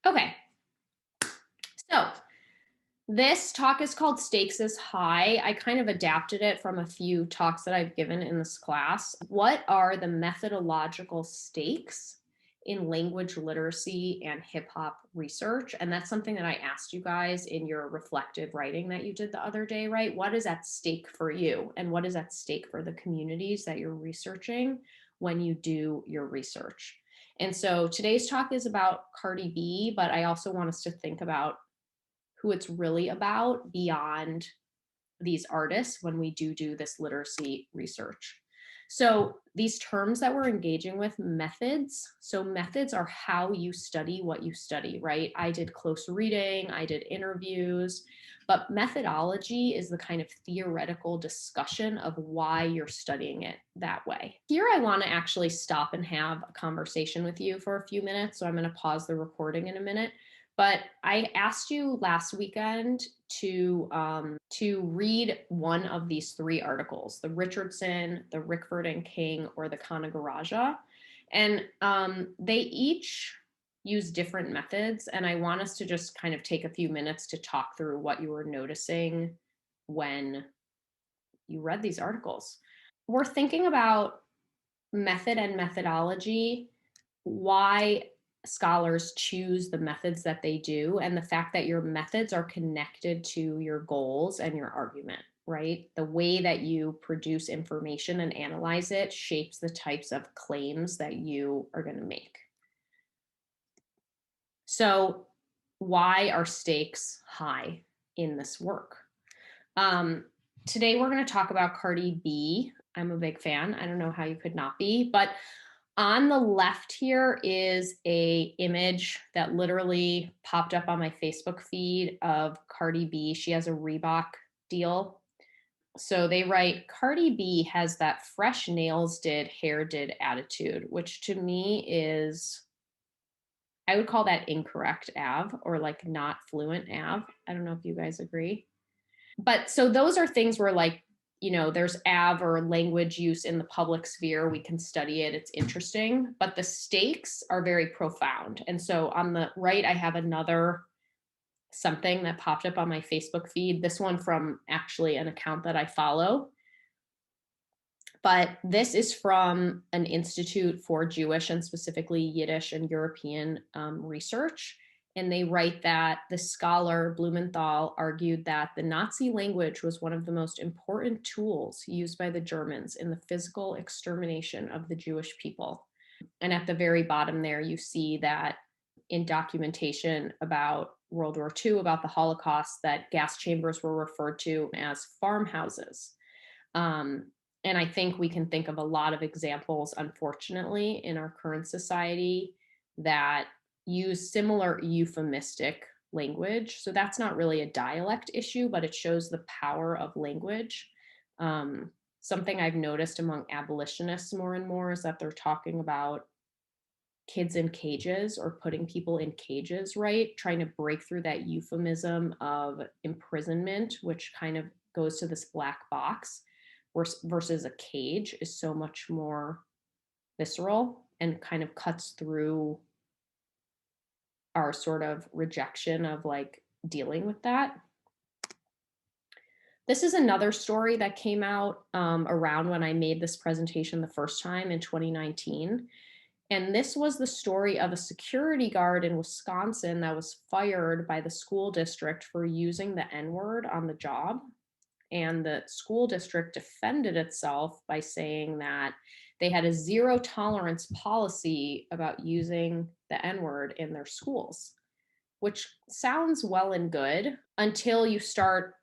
Okay, so this talk is called Stakes is High. I kind of adapted it from a few talks that I've given in this class. What are the methodological stakes in language literacy and hip hop research? And that's something that I asked you guys in your reflective writing that you did the other day, right? What is at stake for you? And what is at stake for the communities that you're researching when you do your research? And so today's talk is about Cardi B, but I also want us to think about who it's really about beyond these artists when we do this literacy research. So these terms that we're engaging with, methods. So methods are how you study what you study, right? I did close reading, I did interviews, but methodology is the kind of theoretical discussion of why you're studying it that way. Here I want to actually stop and have a conversation with you for a few minutes. So I'm going to pause the recording in a minute. But I asked you last weekend to read one of these three articles: the Richardson, the Rickford and King, or the Kanagaraja, and they each use different methods. And I want us to just kind of take a few minutes to talk through what you were noticing when you read these articles. We're thinking about method and methodology, why scholars choose the methods that they do, and the fact that your methods are connected to your goals and your argument, right? The way that you produce information and analyze it shapes the types of claims that you are going to make. So, why are stakes high in this work? Today, we're going to talk about Cardi B. I'm a big fan. I don't know how you could not be, but on the left here is a image that literally popped up on my Facebook feed of Cardi B. She has a Reebok deal. So they write, Cardi B has that fresh nails did, hair did attitude, which to me is, I would call that incorrect Av, or like not fluent Av. I don't know if you guys agree. But so those are things where, like, there's av or language use in the public sphere. We can study it. It's interesting, but the stakes are very profound. And so on the right, I have another something that popped up on my Facebook feed, this one from actually an account that I follow. But this is from an Institute for Jewish and specifically Yiddish and European research. And they write that the scholar Blumenthal argued that the Nazi language was one of the most important tools used by the Germans in the physical extermination of the Jewish people. And at the very bottom there, you see that in documentation about World War II, about the Holocaust, that gas chambers were referred to as farmhouses. And I think we can think of a lot of examples, unfortunately, in our current society that use similar euphemistic language. So that's not really a dialect issue, but it shows the power of language. Something I've noticed among abolitionists more and more is that they're talking about kids in cages or putting people in cages, right? Trying to break through that euphemism of imprisonment, which kind of goes to this black box versus a cage is so much more visceral and kind of cuts through our sort of rejection of like dealing with that. This is another story that came out around when I made this presentation the first time in 2019. And this was the story of a security guard in Wisconsin that was fired by the school district for using the N-word on the job. And the school district defended itself by saying that they had a zero tolerance policy about using the N-word in their schools, which sounds well and good until you start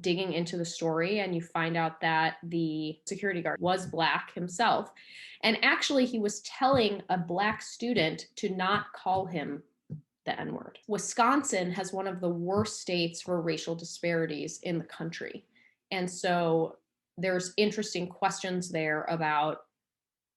digging into the story and you find out that the security guard was Black himself. And actually, he was telling a Black student to not call him the N-word. Wisconsin has one of the worst states for racial disparities in the country. And so there's interesting questions there about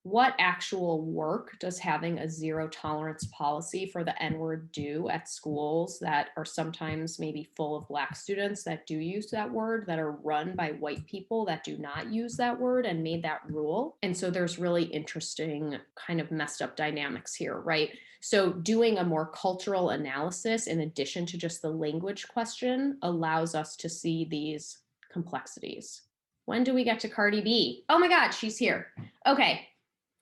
what actual work does having a zero tolerance policy for the N-word do at schools that are sometimes maybe full of Black students that do use that word, that are run by white people that do not use that word and made that rule? And so there's really interesting kind of messed up dynamics here, right? So doing a more cultural analysis in addition to just the language question allows us to see these complexities. When do we get to Cardi B? Oh my God, she's here. Okay.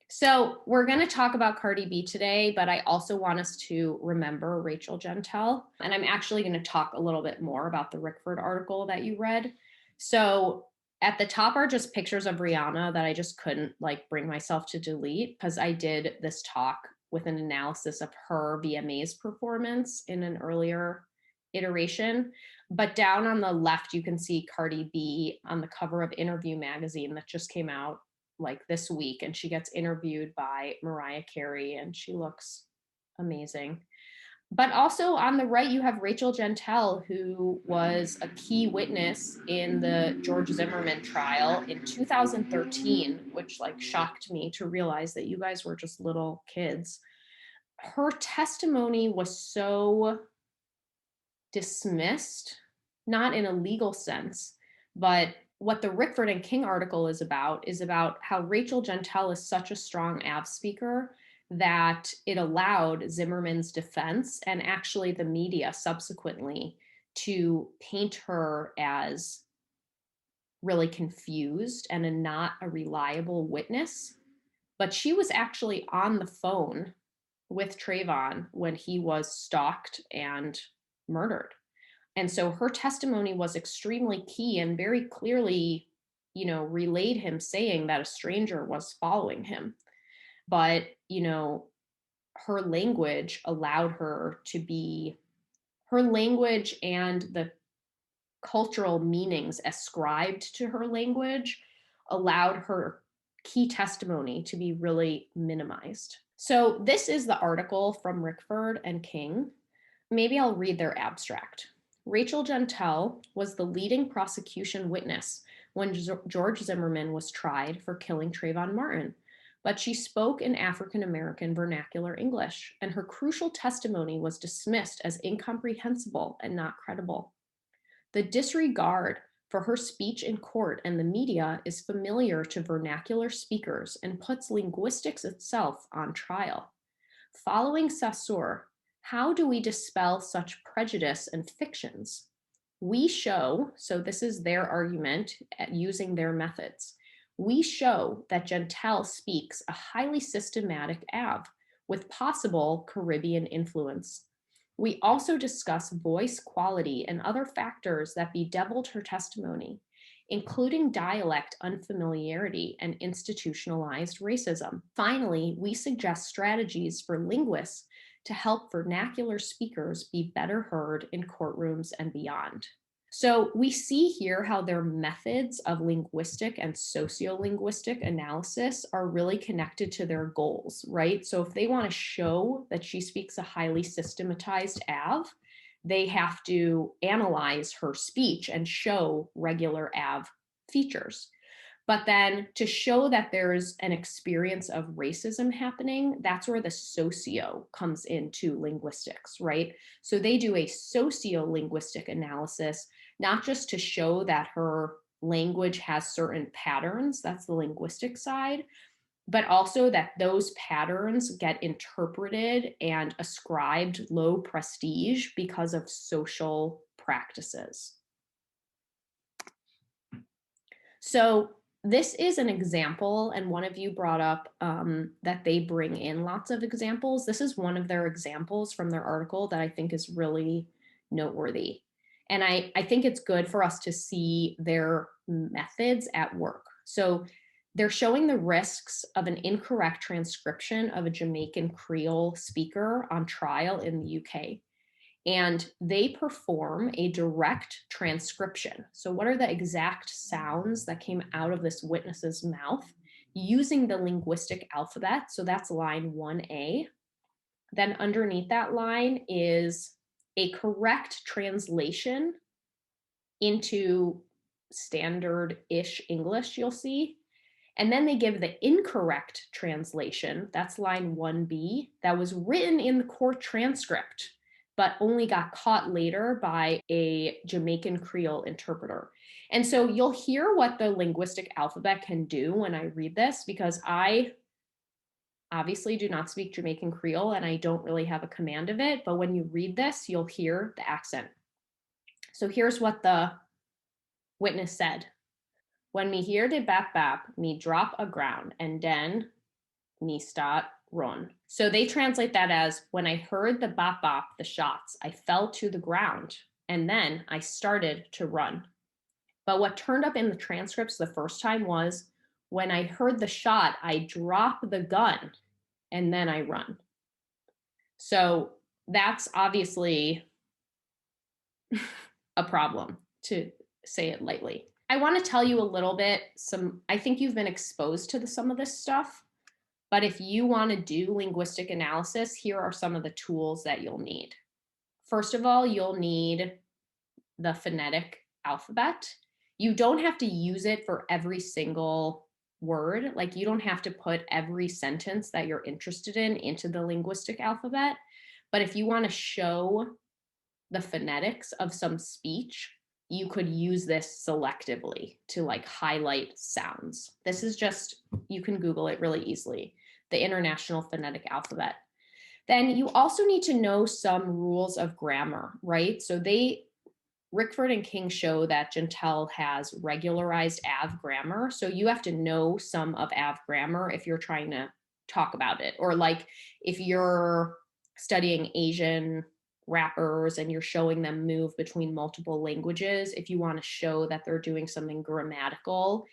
So we're going to talk about Cardi B today, but I also want us to remember Rachel Jeantel. And I'm actually going to talk a little bit more about the Rickford article that you read. So at the top are just pictures of Rihanna that I just couldn't bring myself to delete, because I did this talk with an analysis of her VMAs performance in an earlier iteration. But down on the left, you can see Cardi B on the cover of Interview magazine that just came out this week, and she gets interviewed by Mariah Carey and she looks amazing. But also on the right, you have Rachel Jeantel, who was a key witness in the George Zimmerman trial in 2013, which shocked me to realize that you guys were just little kids. Her testimony was so dismissed, not in a legal sense, but what the Rickford and King article is about how Rachel Jeantel is such a strong AV speaker that it allowed Zimmerman's defense and actually the media subsequently to paint her as really confused and not a reliable witness. But she was actually on the phone with Trayvon when he was stalked and murdered. And so her testimony was extremely key and very clearly, relayed him saying that a stranger was following him. But, her language allowed her to be, her language and the cultural meanings ascribed to her language allowed her key testimony to be really minimized. So this is the article from Rickford and King. Maybe I'll read their abstract. Rachel Jeantel was the leading prosecution witness when George Zimmerman was tried for killing Trayvon Martin, but she spoke in African American vernacular English, and her crucial testimony was dismissed as incomprehensible and not credible. The disregard for her speech in court and the media is familiar to vernacular speakers and puts linguistics itself on trial. Following Saussure, how do we dispel such prejudice and fictions? We show, so this is their argument using their methods, we show that Jeantel speaks a highly systematic AV with possible Caribbean influence. We also discuss voice quality and other factors that bedeviled her testimony, including dialect unfamiliarity and institutionalized racism. Finally, we suggest strategies for linguists to help vernacular speakers be better heard in courtrooms and beyond. So we see here how their methods of linguistic and sociolinguistic analysis are really connected to their goals, right? So if they want to show that she speaks a highly systematized AV, they have to analyze her speech and show regular AV features. But then to show that there's an experience of racism happening, that's where the socio comes into linguistics, right? So they do a sociolinguistic analysis, not just to show that her language has certain patterns, that's the linguistic side, but also that those patterns get interpreted and ascribed low prestige because of social practices. So this is an example, and one of you brought up that they bring in lots of examples. This is one of their examples from their article that I think is really noteworthy. And I think it's good for us to see their methods at work. So they're showing the risks of an incorrect transcription of a Jamaican Creole speaker on trial in the UK. And they perform a direct transcription. So what are the exact sounds that came out of this witness's mouth using the linguistic alphabet? So that's line 1A. Then underneath that line is a correct translation into standard-ish English, you'll see. And then they give the incorrect translation, that's line 1B, that was written in the court transcript, but only got caught later by a Jamaican Creole interpreter. And so you'll hear what the linguistic alphabet can do when I read this, because I obviously do not speak Jamaican Creole and I don't really have a command of it. But when you read this, you'll hear the accent. So here's what the witness said. When me hear the bap bap, me drop a ground and then me start run. So they translate that as, when I heard the bop bop, the shots, I fell to the ground and then I started to run. But what turned up in the transcripts the first time was, when I heard the shot, I drop the gun and then I run. So that's obviously a problem, to say it lightly. I want to tell you a little bit, I think you've been exposed to some of this stuff, but if you want to do linguistic analysis, here are some of the tools that you'll need. First of all, you'll need the phonetic alphabet. You don't have to use it for every single word. Like, you don't have to put every sentence that you're interested in into the linguistic alphabet. But if you want to show the phonetics of some speech, you could use this selectively to like highlight sounds. This is just, you can Google it really easily, the International Phonetic Alphabet. Then you also need to know some rules of grammar, right? So Rickford and King show that Gentile has regularized Av grammar. So you have to know some of Av grammar if you're trying to talk about it. Or like if you're studying Asian rappers and you're showing them move between multiple languages, if you want to show that they're doing something grammatical,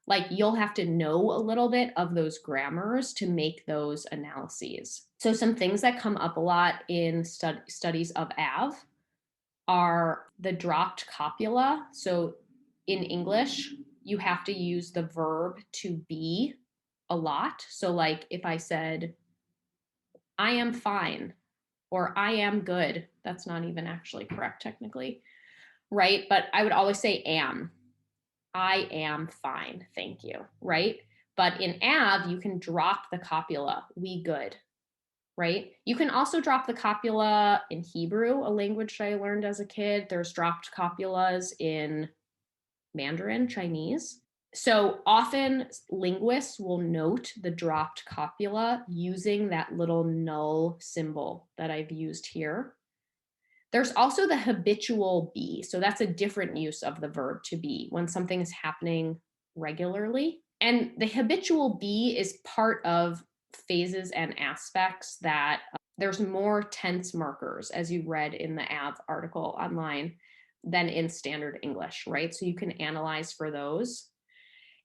like you'll have to know a little bit of those grammars to make those analyses. So some things that come up a lot in studies of Av are the dropped copula. So in English, you have to use the verb to be a lot. So like if I said, I am fine, or I am good, that's not even actually correct technically, right? But I would always say am. I am fine, thank you, right? But in Av, you can drop the copula, we good, right? You can also drop the copula in Hebrew, a language I learned as a kid. There's dropped copulas in Mandarin, Chinese. So often linguists will note the dropped copula using that little null symbol that I've used here. There's also the habitual be. So that's a different use of the verb to be when something is happening regularly. And the habitual be is part of phases and aspects that there's more tense markers, as you read in the Av article online, than in standard English, right? So you can analyze for those.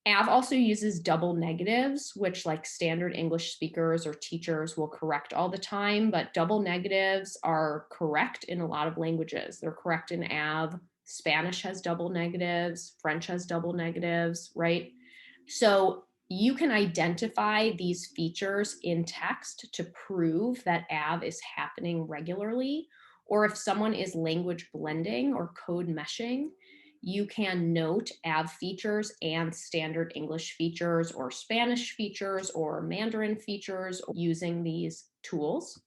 Av also uses double negatives, which like standard English speakers or teachers will correct all the time, but double negatives are correct in a lot of languages. They're correct in Av. Spanish has double negatives, French has double negatives, right? So you can identify these features in text to prove that Av is happening regularly, or if someone is language blending or code meshing, you can note Av features and standard English features or Spanish features or Mandarin features using these tools.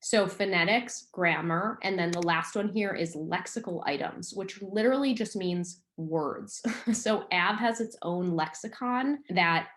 So phonetics, grammar, and then the last one here is lexical items, which literally just means words. So Av has its own lexicon that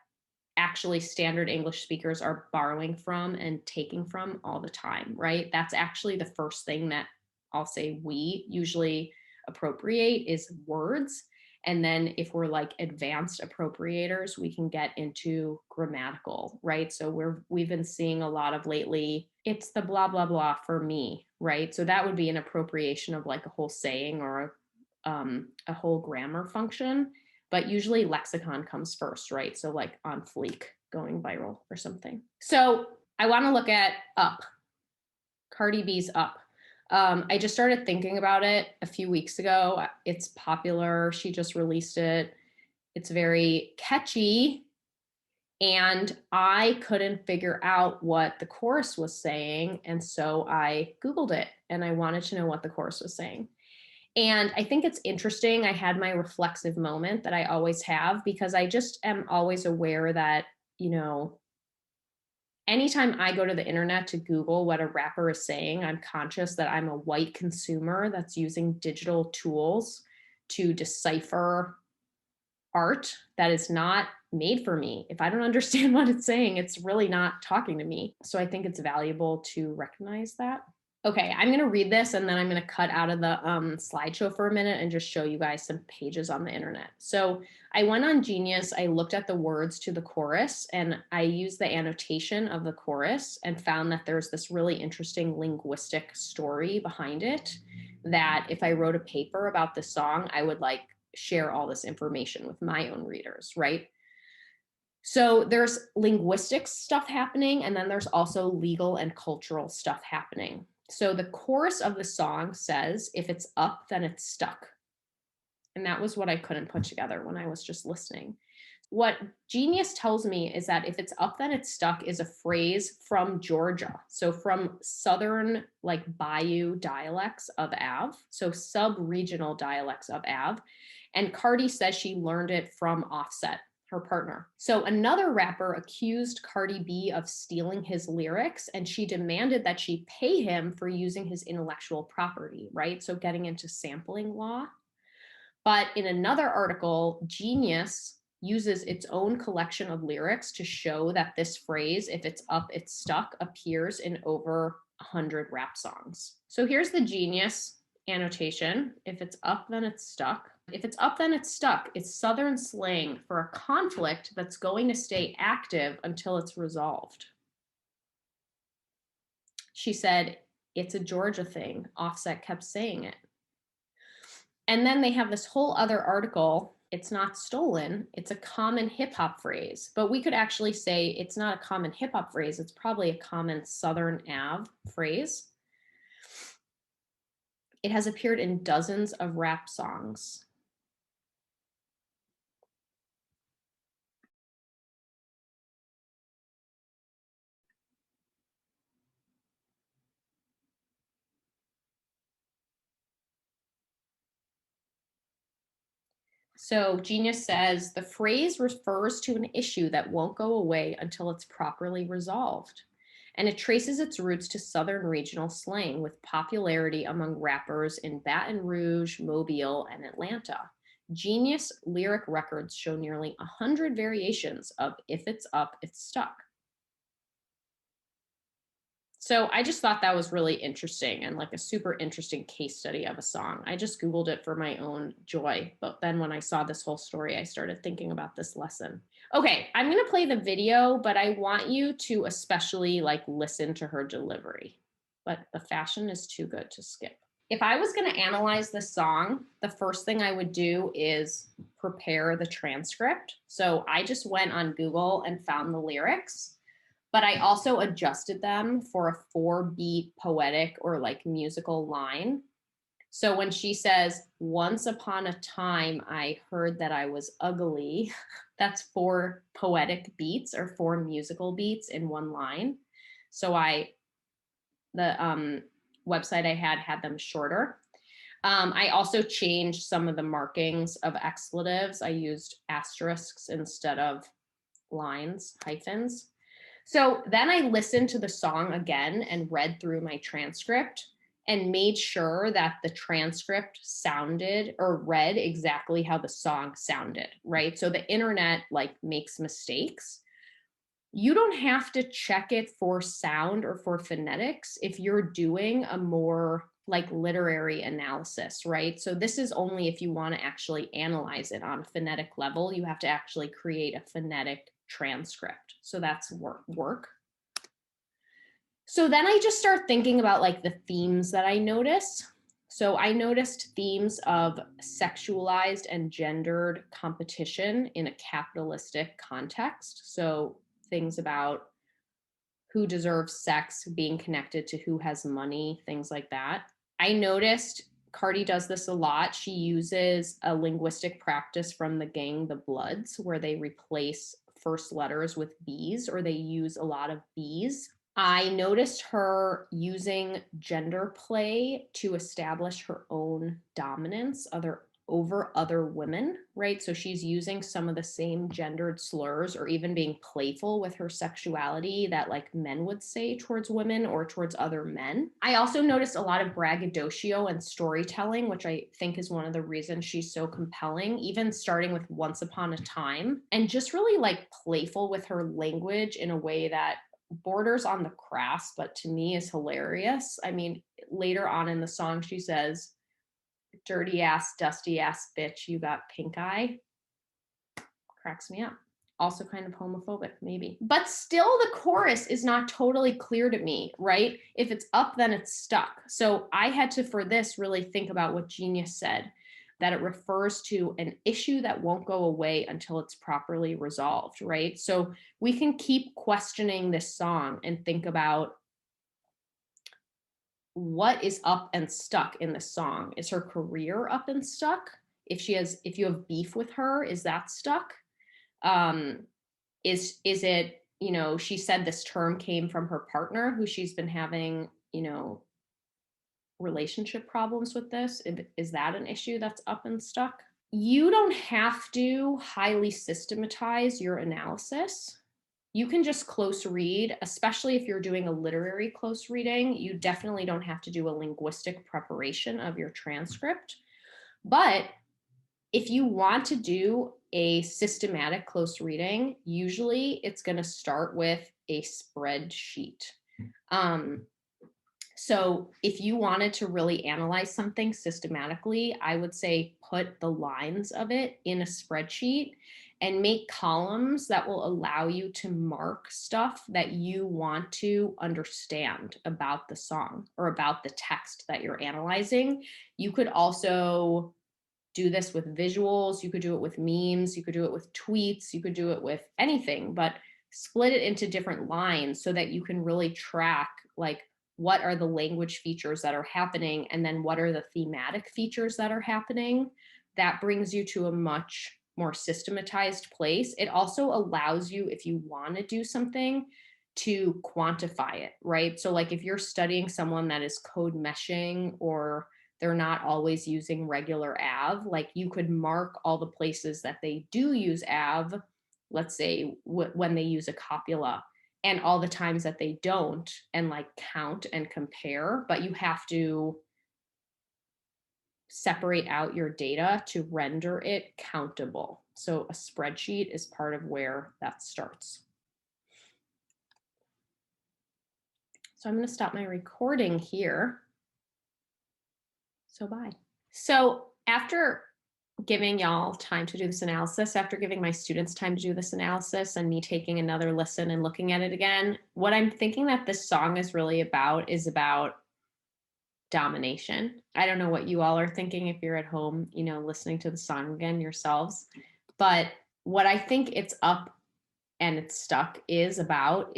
actually standard English speakers are borrowing from and taking from all the time, right? That's actually the first thing that I'll say we usually appropriate is words. And then if we're like advanced appropriators, we can get into grammatical, right? So we've been seeing a lot of lately, it's the blah, blah, blah for me, right? So that would be an appropriation of like a whole saying or a whole grammar function, but usually lexicon comes first, right? So like on fleek, going viral or something. So I want to look at Up, Cardi B's Up. I just started thinking about it a few weeks ago. It's popular. She just released it. It's very catchy. And I couldn't figure out what the chorus was saying. And so I Googled it and I wanted to know what the chorus was saying. And I think it's interesting. I had my reflexive moment that I always have, because I just am always aware that, you know, anytime I go to the internet to Google what a rapper is saying, I'm conscious that I'm a white consumer that's using digital tools to decipher art that is not made for me. If I don't understand what it's saying, it's really not talking to me. So I think it's valuable to recognize that. Okay, I'm going to read this and then I'm going to cut out of the slideshow for a minute and just show you guys some pages on the internet. So I went on Genius, I looked at the words to the chorus, and I used the annotation of the chorus and found that there's this really interesting linguistic story behind it, that if I wrote a paper about this song, I would like share all this information with my own readers, right? So there's linguistic stuff happening, and then there's also legal and cultural stuff happening. So the chorus of the song says, if it's up, then it's stuck. And that was what I couldn't put together when I was just listening. What Genius tells me is that if it's up, then it's stuck is a phrase from Georgia. So from Southern, like Bayou dialects of Av, so sub-regional dialects of Av. And Cardi says she learned it from Offset, her partner. So another rapper accused Cardi B of stealing his lyrics, and she demanded that she pay him for using his intellectual property, right? So getting into sampling law. But in another article, Genius uses its own collection of lyrics to show that this phrase, if it's up, it's stuck, appears in over 100 rap songs. So here's the Genius annotation. If it's up, then it's stuck. If it's up, then it's stuck. It's Southern slang for a conflict that's going to stay active until it's resolved. She said, it's a Georgia thing. Offset kept saying it. And then they have this whole other article. It's not stolen. It's a common hip hop phrase. But we could actually say it's not a common hip hop phrase. It's probably a common Southern Av phrase. It has appeared in dozens of rap songs. So Genius says the phrase refers to an issue that won't go away until it's properly resolved. And it traces its roots to Southern regional slang with popularity among rappers in Baton Rouge, Mobile, and Atlanta. Genius lyric records show nearly 100 variations of if it's up, it's stuck. So I just thought that was really interesting and like a super interesting case study of a song. I just Googled it for my own joy. But then when I saw this whole story, I started thinking about this lesson. Okay, I'm going to play the video, but I want you to especially like listen to her delivery. But the fashion is too good to skip. If I was going to analyze this song, the first thing I would do is prepare the transcript. So I just went on Google and found the lyrics, but I also adjusted them for a 4-beat poetic or like musical line. So when she says, once upon a time, I heard that I was ugly, that's 4 poetic beats or 4 musical beats in one line. So the website I had them shorter. I also changed some of the markings of expletives. I used asterisks instead of lines, hyphens. So then I listened to the song again and read through my transcript and made sure that the transcript sounded or read exactly how the song sounded, right? So the internet like makes mistakes. You don't have to check it for sound or for phonetics if you're doing a more like literary analysis, right? So this is only if you want to actually analyze it on a phonetic level. You have to actually create a phonetic transcript. So that's work. So then I just start thinking about like the themes that I noticed. So I noticed themes of sexualized and gendered competition in a capitalistic context. So things about who deserves sex being connected to who has money, things like that. I noticed Cardi does this a lot. She uses a linguistic practice from the gang The Bloods where they replace first letters with B's, or they use a lot of B's I noticed her using gender play to establish her own dominance over other women, right? So she's using some of the same gendered slurs or even being playful with her sexuality that like men would say towards women or towards other men. I also noticed a lot of braggadocio and storytelling, which I think is one of the reasons she's so compelling, even starting with Once Upon a Time, and just really like playful with her language in a way that borders on the crass, but to me is hilarious. I mean, later on in the song, she says, dirty ass, dusty ass bitch, you got pink eye. Cracks me up. Also kind of homophobic, maybe. But still, the chorus is not totally clear to me, right? If it's up, then it's stuck. So I had to, for this, really think about what Genius said, that it refers to an issue that won't go away until it's properly resolved, right? So we can keep questioning this song and think about what is up and stuck in the song. Is her career up and stuck? If you have beef with her, is that stuck? Um, is it, she said this term came from her partner who she's been having, relationship problems with this. Is that an issue that's up and stuck? You don't have to highly systematize your analysis. You can just close read, especially if you're doing a literary close reading. You definitely don't have to do a linguistic preparation of your transcript. But if you want to do a systematic close reading, usually it's going to start with a spreadsheet. So if you wanted to really analyze something systematically, I would say put the lines of it in a spreadsheet and make columns that will allow you to mark stuff that you want to understand about the song or about the text that you're analyzing. You could also do this with visuals, you could do it with memes, you could do it with tweets, you could do it with anything, but split it into different lines so that you can really track like what are the language features that are happening and then what are the thematic features that are happening. That brings you to a much more systematized place. It also allows you, if you want to do something, to quantify it, right? So like if you're studying someone that is code meshing or they're not always using regular av, like you could mark all the places that they do use av, let's say when they use a copula, and all the times that they don't, and like count and compare. But you have to separate out your data to render it countable. So a spreadsheet is part of where that starts. So I'm going to stop my recording here. So bye. So after giving y'all time to do this analysis, after giving my students time to do this analysis and me taking another listen and looking at it again, what I'm thinking that this song is really about is about domination. I don't know what you all are thinking if you're at home, listening to the song again yourselves. But what I think it's up and it's stuck is about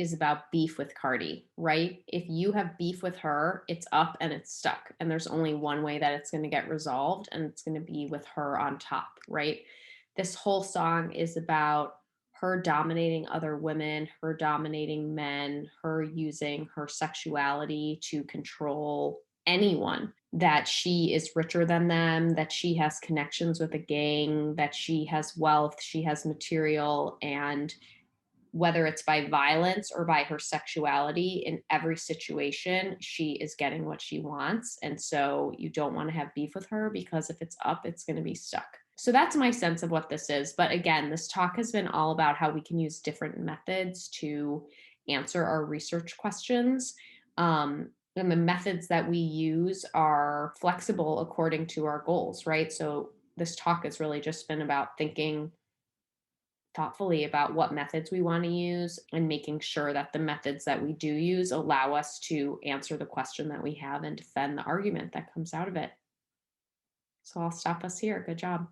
beef with Cardi, right? If you have beef with her, it's up and it's stuck. And there's only one way that it's going to get resolved, and it's going to be with her on top, right? This whole song is about her dominating other women, her dominating men, her using her sexuality to control anyone, that she is richer than them, that she has connections with a gang, that she has wealth, she has material, and whether it's by violence or by her sexuality, in every situation, she is getting what she wants. And so you don't want to have beef with her because if it's up, it's going to be stuck. So that's my sense of what this is. But again, this talk has been all about how we can use different methods to answer our research questions. And the methods that we use are flexible according to our goals, right? So this talk has really just been about thinking thoughtfully about what methods we want to use and making sure that the methods that we do use allow us to answer the question that we have and defend the argument that comes out of it. So I'll stop us here. Good job.